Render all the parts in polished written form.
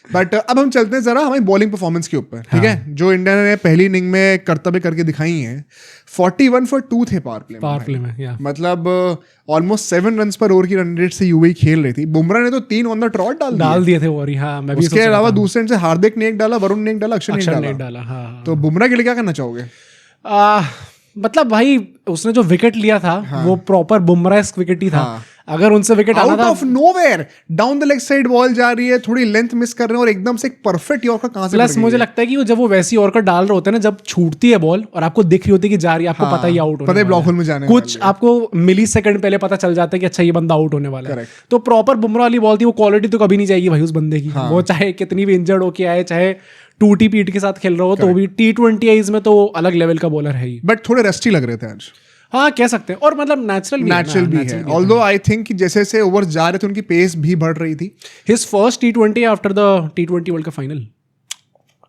But अब हम चलते हैं जरा हमारी बॉलिंग परफॉर्मेंस के ऊपर, ठीक है। जो इंडिया ने पहली इनिंग में कर्तव्य करके दिखाई है, 41 for 2 थे पावर प्ले में या मतलब ऑलमोस्ट 7 रन पर ओवर की रन रेट से यूवी खेल रही थी। बुमराह ने तो 3 ऑन द ट्रॉट डाल दिए थे ओवर। हाँ, मैं भी उसके अलावा दूसरे एंड से हार्दिक ने एक डाला, वरुण ने एक डाला, अक्षर ने एक डाला। हाँ। तो बुमराह के लिए क्या करना चाहोगे? मतलब भाई उसने जो विकेट लिया था वो प्रॉपर बुमराह विकेट ही था। अगर उनसे विकेट आना था, out of nowhere down the leg side ball जा रही है, थोड़ी लेंथ मिस कर रहे हैं और एकदम से एक परफेक्ट यॉर्कर कहां से? प्लस मुझे लगता है कि वो जब वो वैसी यॉर्कर डाल रहे होते हैं ना, जब छूटती है बॉल और आपको दिख रही होती है कि जा रही है, आपको पता ही आउट पता है ब्लॉक होल में जाने कुछ आपको मिली सेकंड पहले पता चल जाता है कि अच्छा ये बंदा आउट होने वाला है। तो प्रॉपर बुमराह वाली बॉल थी, वो क्वालिटी तो कभी नहीं जाएगी भाई उस बंदे की। वो चाहे कितनी भी इंजर्ड होके आए, चाहे टूटी पीठ के साथ खेल रहा हो, तो भी T20 आईज में तो अलग लेवल का बॉलर है ही। बट थोड़े रस्टी लग रहे थे आज। हाँ, कह सकते हैं। और मतलब नेचुरल भी है। ऑल्दो आई थिंक जैसे जैसे ओवर्स जा रहे थे उनकी पेस भी बढ़ रही थी। His first T20 after the T20 world cup final.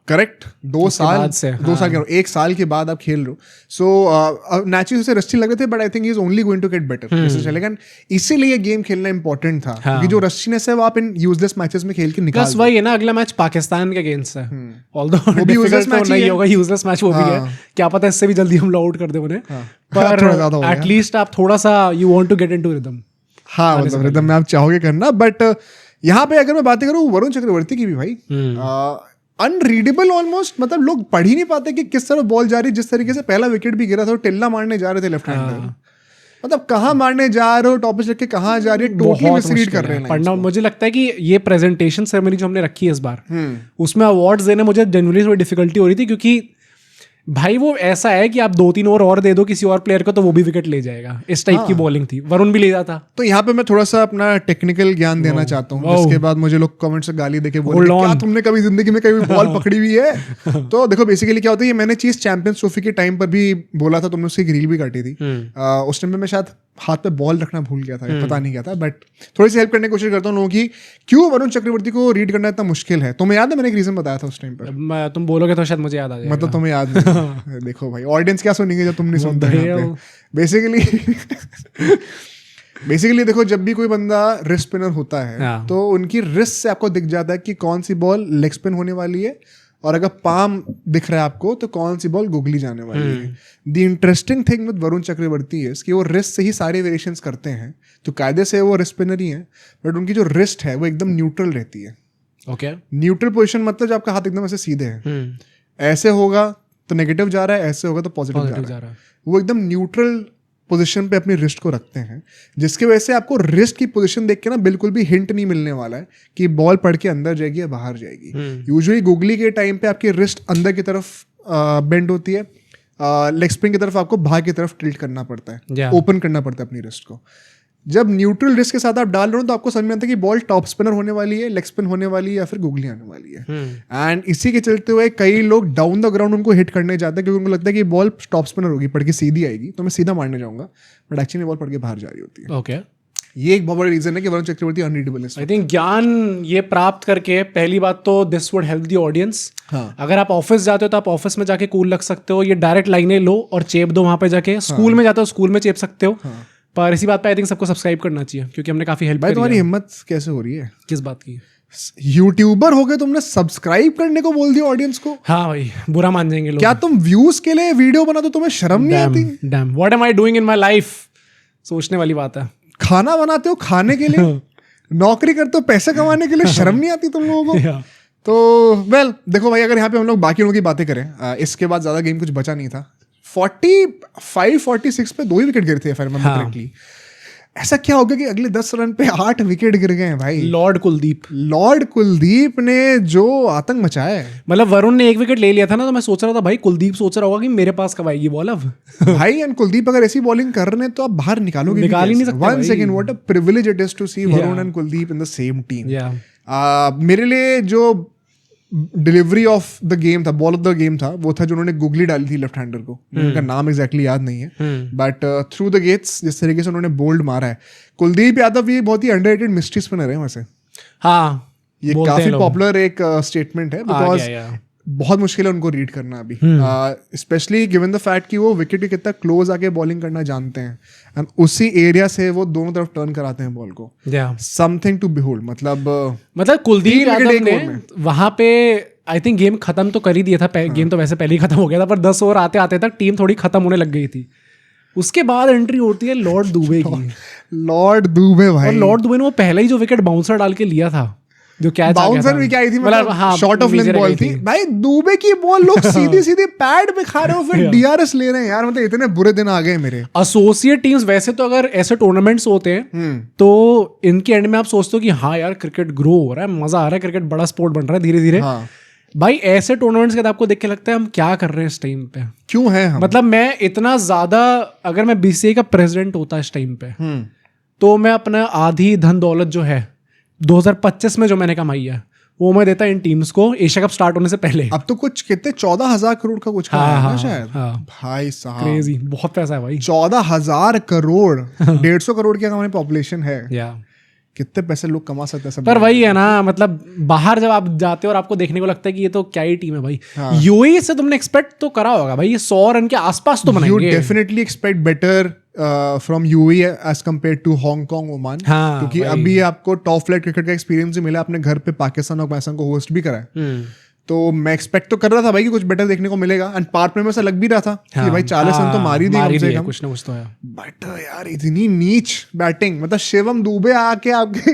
Correct, 2 साल से 2 साल के 1 साल के बाद आप खेल रहे हो। सो नेचुरली से रस्टी लग रहे थे, but I think he is only going to get better जैसे चलेगा। इसीलिए गेम खेलना इंपॉर्टेंट था, क्योंकि जो रस्टीनेस है वो आप इन यूजलेस मैचेस में खेल के निकाल। प्लस वही है ना, अगला मैच पाकिस्तान के अगेंस्ट है, ऑल्दो वो भी यूजलेस मैच नहीं होगा, यूजलेस मैच वो भी है। क्या पता इससे भी जल्दी हम आउट कर दे उन्हें, पर एटलीस्ट आप थोड़ा सा you want to get into rhythm. हाँ, मतलब रिदम में आप चाहोगे करना। बट यहाँ पे अगर मैं बातें करूँ वरुण चक्रवर्ती की भी, भाई अनरीडेबल ऑलमोस्ट, मतलब लोग पढ़ ही नहीं पाते कि किस तरह बॉल जा रही है। जिस तरीके से पहला विकेट भी गिरा था, टिल्ला मारने जा रहे थे लेफ्ट हैंडर, मतलब कहाँ मारने जा रहे हो, टॉपिच रख के कहाँ जा रही है, टोटली मिसरीड कर रहे हैं पढ़ना। मुझे लगता है कि ये प्रेजेंटेशन सेरेमनी जो हमने रखी है इस बार, उसमें अवार्ड्स देने मुझे जनरली थोड़ी डिफिकल्टी हो रही थी, क्योंकि भाई वो ऐसा है कि आप 2-3 ओवर और दे दो किसी और प्लेयर को तो वो भी विकेट ले जाएगा। इस टाइप की बॉलिंग थी, वरुण भी ले जाता। तो यहाँ पे मैं थोड़ा सा अपना टेक्निकल ज्ञान देना चाहता हूँ, जिसके बाद मुझे लोग कमेंट से गाली देके बोले क्या तुमने कभी जिंदगी में कभी बॉल पकड़ी हुई है? तो देखो बेसिकली क्या होता है, ये मैंने चीज चैंपियंस ट्रॉफी के टाइम पर भी बोला था, तुमने उसकी रील भी काटी थी। उस टाइम पे मैं शायद हाथ पे बॉल रखना भूल गया था, पता नहीं क्या था, बट थोड़ी सी हेल्प करने की कोशिश करता हूँ लोगों की, क्यों वरुण चक्रवर्ती को रीड करना इतना मुश्किल है। तुम्हें याद है मैंने एक रीजन बताया था उस टाइम पर? तुम बोलोगे तो शायद मुझे याद आ जाएगा। मतलब तुम्हें याद नहीं? देखो भाई, ऑडियंस क्या सुनेंगे जब तुम नहीं सुनते? बेसिकली देखो, जब भी कोई बंदा रिस्ट स्पिनर होता है तो उनकी रिस्ट से आपको दिख जाता है कि कौन सी बॉल लेग स्पिन होने वाली है, और अगर पाम दिख रहा है आपको तो कौन सी बॉल गुगली जाने वाली है। The interesting thing with Varun Chakravarthy है कि वो रिस्ट से ही सारे वेरिएशंस करते हैं, तो कायदे से वो रिस्ट स्पिनर ही है, बट उनकी जो रिस्ट है वो एकदम न्यूट्रल रहती है। ओके, न्यूट्रल पोजीशन मतलब जब आपका हाथ एकदम ऐसे सीधे है, ऐसे होगा तो नेगेटिव जा रहा है, ऐसे होगा तो पॉजिटिव जा रहा है। वो एकदम न्यूट्रल पोजीशन पे अपनी रिस्ट को रखते हैं, जिसकी वजह से आपको रिस्ट की पोजीशन देख के ना बिल्कुल भी हिंट नहीं मिलने वाला है कि बॉल पड़ के अंदर जाएगी या बाहर जाएगी। यूजुअली गुगली के टाइम पे आपकी रिस्ट अंदर की तरफ बेंड होती है, लेग स्पिन की तरफ आपको बाहर की तरफ टिल्ट करना पड़ता है, ओपन करना पड़ता है अपनी रिस्ट को। जब न्यूट्रल रिस्ट के साथ आप डाल रहे हो तो आपको समझ में आता है कि बॉल टॉप स्पिनर होने वाली है, लेग स्पिन होने वाली है, या फिर गुगली आने वाली है। एंड इसी के चलते हुए कई लोग डाउन द ग्राउंड उनको हिट करने जाते हैं, क्योंकि उनको लगता है कि बॉल टॉप स्पिनर होगी, पड़ के सीधी आएगी, तो मैं सीधा मारने जाऊंगा, बट एक्चुअली बॉल पड़ के बाहर जा रही होती है। ओके, ये एक बहुत बड़ा रीजन है कि वरुण चक्रवर्ती अनरीडेबल है। आई थिंक ज्ञान ये प्राप्त करके पहली बात तो this would help the audience. अगर आप ऑफिस जाते हो तो आप ऑफिस में जाके कूल लग सकते हो, ये डायरेक्ट लाइनें लो और चेप दो वहां पे जाके। स्कूल में जाते हो स्कूल में चेप सकते हो, पर इसी बात पे आई थिंक सबको सब्सक्राइब करना चाहिए, क्योंकि हमने काफी हेल्प भाई। तुम्हारी हिम्मत कैसे हो रही है? किस बात की? यूट्यूबर हो गए, तुमने सब्सक्राइब करने को बोल दिया ऑडियंस को। हाँ भाई, बुरा मान जाएंगे लोग। क्या तुम व्यूज के लिए वीडियो बना तो तुम्हें शर्म नहीं आती? Dam, what am I doing in my life? सोचने वाली बात है। खाना बनाते हो खाने के लिए, नौकरी करते हो पैसे कमाने के लिए, शर्म नहीं आती तुम लोगों को? तो वेल देखो भाई, अगर यहाँ पे हम लोग बाकी लोगों की बातें करें, इसके बाद ज्यादा गेम कुछ बचा नहीं था। 45-46 पे 2 ही विकेट गिरे थे इफ आई रिमेंबर करेक्टली। ऐसा क्या हो गया कि अगले 10 रन पे 8 विकेट गिर गए हैं भाई? लॉर्ड कुलदीप ने जो आतंक मचाया है। मतलब वरुण ने 1 विकेट ले लिया था ना, तो मैं सोच रहा था भाई कुलदीप सोच रहा होगा कि मेरे पास कब आएगी बॉल अब। भाई एंड कुलदीप अगर ऐसी बॉलिंग कर रहे हैं तो आप बाहर निकालोगे, निकाल ही नहीं सकते। 1 second, what a privilege it is to see Varun and Kuldeep in the same team. मेरे लिए जो डिलीवरी ऑफ द गेम था, बॉल ऑफ द गेम था, वो था जो उन्होंने गुगली डाली थी लेफ्ट हैंडर को। उनका नाम एग्जैक्टली याद नहीं है, बट थ्रू द गेट्स जिस तरीके से उन्होंने बोल्ड मारा है। कुलदीप यादव ये बहुत ही अंडररेटेड मिस्ट्री स्पिनर है वैसे। हाँ, ये काफी पॉपुलर एक स्टेटमेंट है, बिकॉज बहुत मुश्किल है उनको रीड करना अभी, स्पेशली गिवन द फैक्ट कि वो विकेट के कितना क्लोज आके बॉलिंग करना जानते हैं एंड उसी एरिया से वो दोनों तरफ टर्न कराते हैं बॉल को. Something to behold. मतलब कुलदीप यादव ने वहां पे आई थिंक गेम खत्म तो कर ही दिया था. गेम तो वैसे पहले ही खत्म हो गया था, पर 10 ओवर आते आते तक टीम थोड़ी खत्म होने लग गई थी. उसके बाद एंट्री होती है लॉर्ड दुबे की. लॉर्ड दुबे भाई. और लॉर्ड दुबे ने वो पहले ही जो विकेट बाउंसर डाल के लिया था, जो कैच बाउंसर भी क्या आई थी, मतलब शॉर्ट ऑफ लेंथ बॉल थी भाई. दुबे की बॉल लोग सीधी सीधी पैड पे खा रहे हो, फिर डीआरएस ले रहे हैं यार. मतलब इतने बुरे दिन आ गए मेरे. एसोसिएट टीम्स वैसे तो अगर ऐसे टूर्नामेंट्स होते हैं तो इनके एंड में आप सोचते हो कि हाँ यार क्रिकेट ग्रो हो रहा है, मजा आ रहा है, क्रिकेट बड़ा स्पोर्ट बन रहा है धीरे धीरे. भाई ऐसे टूर्नामेंट्स के आपको देख के लगता है हम क्या कर रहे हैं इस टाइम पे, क्यों है हम? मतलब मैं इतना ज्यादा, अगर मैं बीसीसीआई का प्रेसिडेंट होता इस टाइम पे तो मैं अपना आधी धन दौलत जो है 2025 में जो मैंने कमाई है वो मैं देता इन टीम्स को एशिया कप स्टार्ट होने से पहले. अब तो कुछ कितने 14,000 करोड़ का कुछ है ना शायद. भाई साहब क्रेजी, बहुत पैसा है भाई. 14,000 करोड़ 150 करोड़ की हमारी पॉपुलेशन है. कितने पैसे लोग कमा सकते हैं. पर वही है ना, मतलब बाहर जब आप जाते हो और आपको देखने को लगता है कि ये तो क्या ही टीम है भाई. यूएई से तुमने एक्सपेक्ट तो करा होगा भाई, ये 100 रन के आसपास तो बनाएंगे. You definitely expect better from UAE as compare to Hong Kong, Oman. क्योंकि अभी आपको टॉप फ्लाइट क्रिकेट का एक्सपीरियंस भी मिला, अपने घर पे पाकिस्तान और पाकिस्तान को होस्ट भी करा है. तो मैं एक्सपेक्ट तो कर रहा था भाई कि कुछ बेटर देखने को मिलेगा. एंड पार्ट में ऐसा लग भी रहा था कि भाई 40 रन तो मार ही दिए कुछ ना कुछ तो है. बट यार इतनी नीच बैटिंग, मतलब शिवम दुबे आके आपके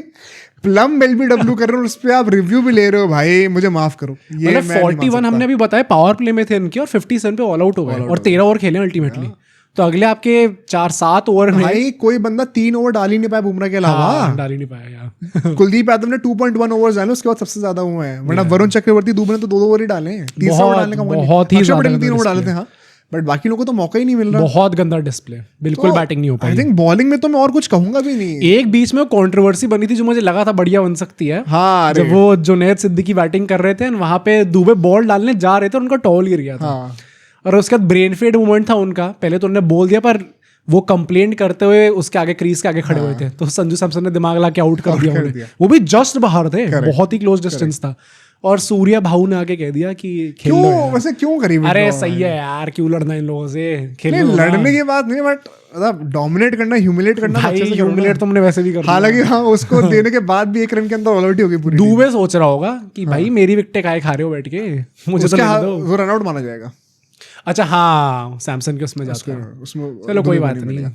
प्लम एलबीडब्ल्यू कर रहे हो, उस पे आप रिव्यू भी ले रहे हो भाई, मुझे माफ करो. ये 41 हमने अभी बताया पावर प्ले में थे इनके, और 57 पे ऑल आउट हो गए और 13 ओवर खेले अल्टीमेटली. तो अगले आपके 4-7 ओवर में भाई कोई बंदा 3 ओवर डाल ही नहीं पाया बुमराह के अलावा. डाल ही नहीं पाया यार. कुलदीप यादव ने 2.1 ओवर्स डाले, उसके बाद सबसे ज्यादा हुए हैं. वरना वरुण चक्रवर्ती, दुबे ने तो 2 ओवर ही डाले हैं. 30 ओवर डालने का बहुत ही ज्यादा 3 ओवर डाले थे. हाँ, बट बाकी लोगों को तो मौका ही नहीं मिल रहा. बहुत गंदा डिस्प्ले, बिल्कुल बैटिंग नहीं हो पाई. आई थिंक बॉलिंग में तो मैं और कुछ कहूंगा भी नहीं. एक बीच में कंट्रोवर्सी बनी थी जो मुझे लगा था बढ़िया बन सकती है. हाँ, जब वो जुनैद सिद्दीकी बैटिंग कर रहे थे, वहां पे दुबे बॉल डालने जा रहे थे, उनका टॉल गिर गया था. और उसके बाद ब्रेन फेड मूवमेंट था उनका. पहले तो उन्होंने बोल दिया, पर वो कंप्लेंट करते हुए उसके आगे क्रीज के आगे खड़े हुए थे, तो संजू सैमसन ने दिमाग ला के आउट कर दिया उन्हें. वो भी जस्ट बाहर थे, बहुत ही क्लोज डिस्टेंस था. और सूर्या भाऊ ने आके कह दिया कि खेल लो यार. वैसे क्यों करी? अरे सही है यार, क्यों लड़ना इन लोगों से, खेल लो. लड़ने की बात नहीं, बट मतलब डोमिनेट करना, ह्यूमिलेट करना. ह्यूमिलेट तुमने वैसे भी कर, हालांकि हाँ उसको देने के बाद भी 1 रन के अंदर ऑल आउट हो गई पूरी. दुबे सोच रहा होगा कि भाई मेरी विकेट काहे खा रहे हो बैठ के, मुझे तो वो रन आउट माना जाएगा. अच्छा हाँ, सैमसन के उसमें जाते हैं. चलो कोई बात नहीं.